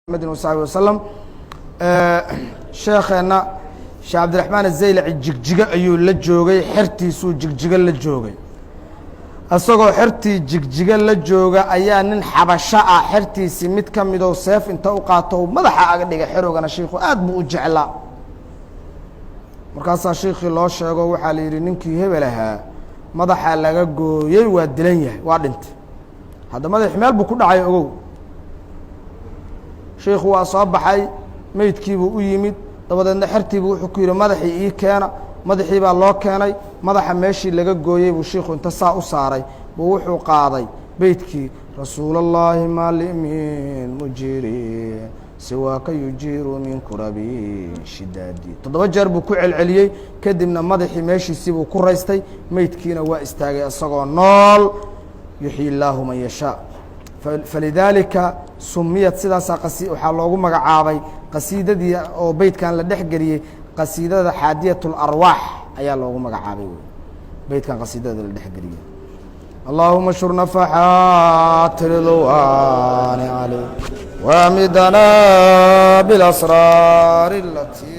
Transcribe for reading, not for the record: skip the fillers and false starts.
محمد وصحبه وسلم شيخنا شيخ عبد الرحمن الزيلعي جigjiga ayuu la joogay xirtiisuu jigjiga la joogay asagoo xirtii jigjiga la jooga ayaa nin xabasho ah xirtiisi mid ka mid oo seef inta u qaato madaxa aga dhiga xirogana sheekhu aad buu u jeclaa markaas sheekhi loo sheego waxa la yiri ninkii hebel ahaa madaxa laga gooyay waa dilan yahay waa dhintay hadda madax meel buu ku dhacay ogow sheekhu waa soo baxay meydkiibu u yimid dabadeedna xirtiibu wuxuu ku yiri madaxii ii keena madaxii baa loo keenay madaxa meeshii laga gooyay buu sheekhu inta saa u saaray buu wuxuu qaaday beydkii rasuulullaahi maalimin mujiri siwaaka yujiru min kurabi shidaadi 7 jeer buu ku celceliyey kadibna madaxii meeshiisii buu ku raystay meydkiina waa istaagay asagoo nool yuxyi illaahu man yashaa فلذلك سميت سداسا waxaa loogu magacaabay qasiidadii oo beydkan la dhaxgeliyay qasiidada haadiyatul arwaax ayaa loogu magacaabay beydkan qasiidada la dhaxgeliyay اللهم اشر نفحات الرضوان عليه وامدنا بالاسرار التي